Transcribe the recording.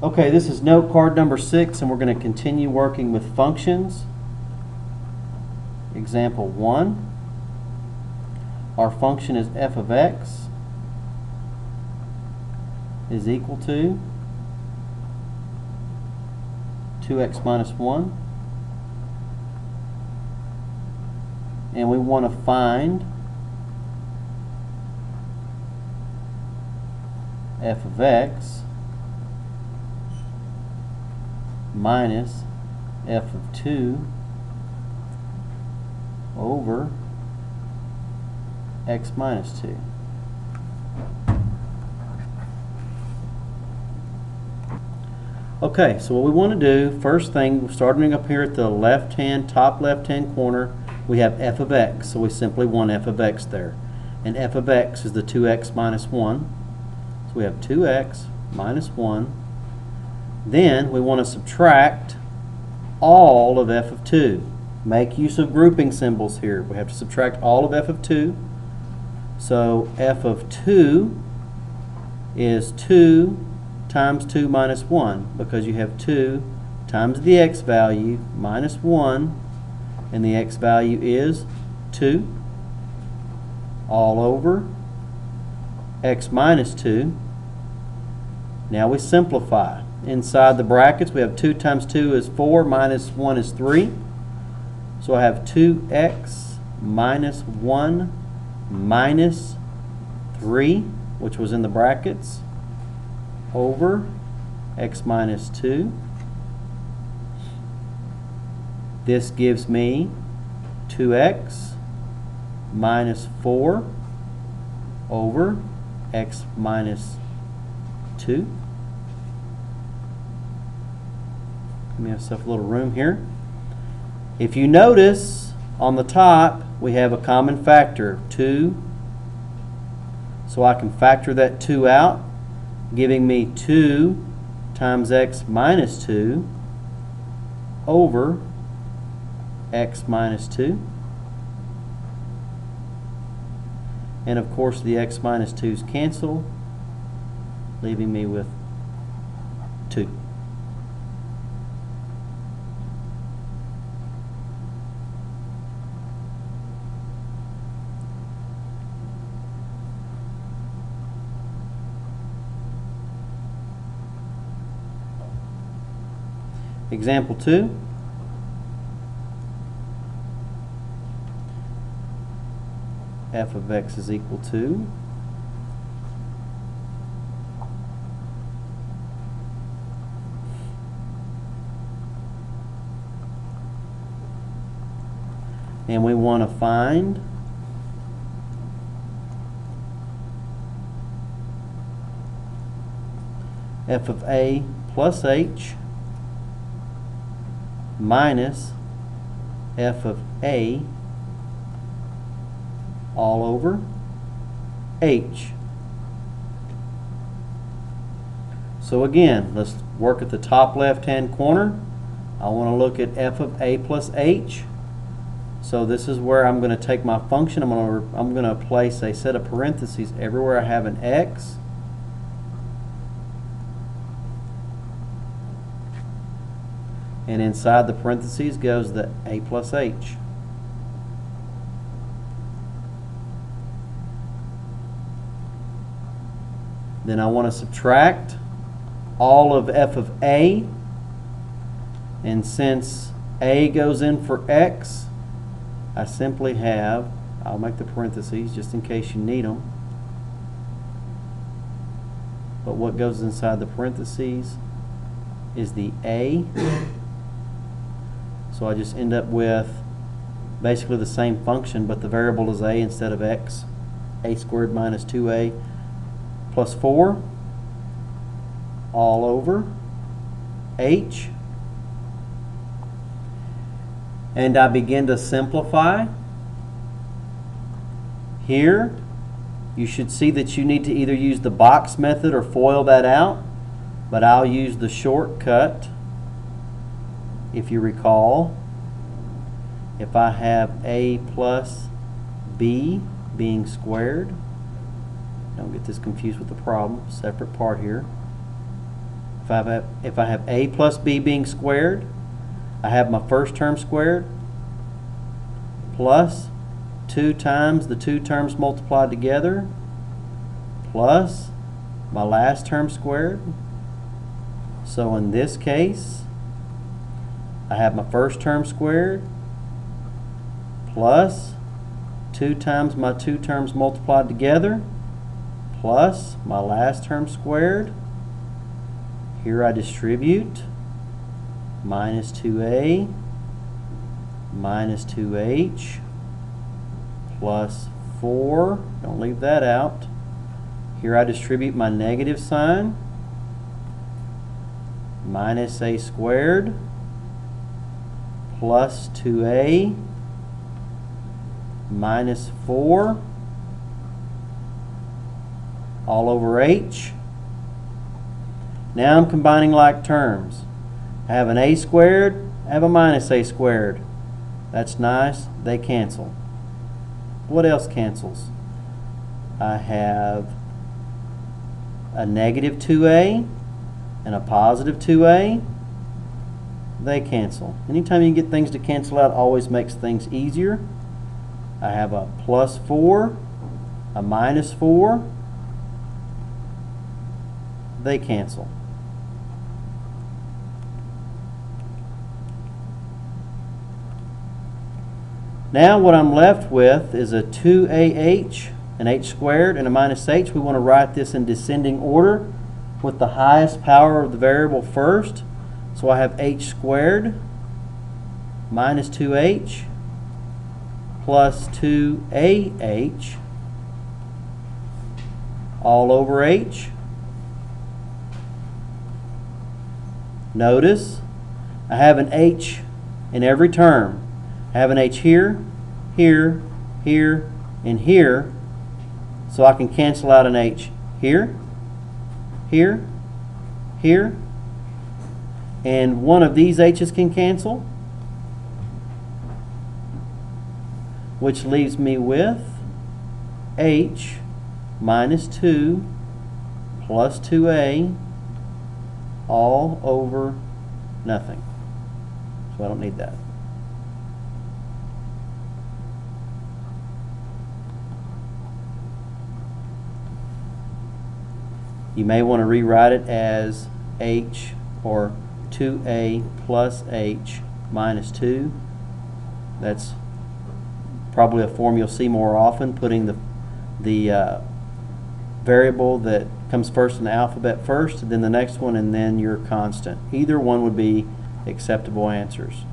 Okay, this is note card number 6, and we're going to continue working with functions. Example 1. Our function is f of x is equal to 2x minus 1. And we want to find f of x minus f of 2 over x minus 2. Okay, so what we want to do, first thing, starting up here at the top left-hand corner, we have f of x, so we simply want f of x there. And f of x is the 2x minus 1. So we have 2x minus 1. Then we want to subtract all of f of 2. Make use of grouping symbols here. We have to subtract all of f of 2. So f of 2 is 2 times 2 minus 1, because you have 2 times the x value minus 1, and the x value is 2, all over x minus 2. Now we simplify. Inside the brackets we have 2 times 2 is 4, minus 1 is 3. So I have 2x minus 1 minus 3, which was in the brackets, over x minus 2. This gives me 2x minus 4 over x minus 2. Give myself a little room here. If you notice, on the top we have a common factor, 2. So I can factor that 2 out, giving me 2 times x minus 2 over x minus 2. And of course the x minus 2's cancel, leaving me with 2. Example 2. F of x is equal to and we want to find f of a plus h minus f of a all over h. So again, let's work at the top left-hand corner. I want to look at f of a plus h. So this is where I'm going to take my function. I'm going to place a set of parentheses everywhere I have an x. And inside the parentheses goes the a plus h. Then I want to subtract all of f of a, and since a goes in for x, I simply have, I'll make the parentheses just in case you need them, but what goes inside the parentheses is the a. So I just end up with basically the same function, but the variable is a instead of x. A squared minus 2a plus 4 all over h. And I begin to simplify. Here you should see that you need to either use the box method or FOIL that out, but I'll use the shortcut. If you recall, if I have a plus b being squared, don't get this confused with the problem, separate part here. If I have a plus b being squared, I have my first term squared plus 2 times the two terms multiplied together plus my last term squared. So in this case, I have my first term squared plus 2 times my two terms multiplied together plus my last term squared. Here I distribute minus 2a minus 2h plus 4. Don't leave that out. Here I distribute my negative sign. Minus a squared plus 2a minus 4 all over h. Now I'm combining like terms. I have an a squared, I have a minus a squared. That's nice. They cancel. What else cancels? I have a negative 2a and a positive 2a. They cancel. Anytime you get things to cancel out, always makes things easier. I have a plus 4, a minus 4. They cancel. Now what I'm left with is a 2ah, an h squared, and a minus h. We want to write this in descending order with the highest power of the variable first. So I have h squared minus 2h plus 2ah all over h. Notice I have an h in every term. I have an h here, here, here, and here. So I can cancel out an h here, here, here, and one of these h's can cancel, which leaves me with h minus 2 plus 2a all over nothing. So I don't need that. You may want to rewrite it as h or 2a plus h minus 2. That's probably a form you'll see more often, putting the variable that comes first in the alphabet first, then the next one, and then your constant. Either one would be acceptable answers.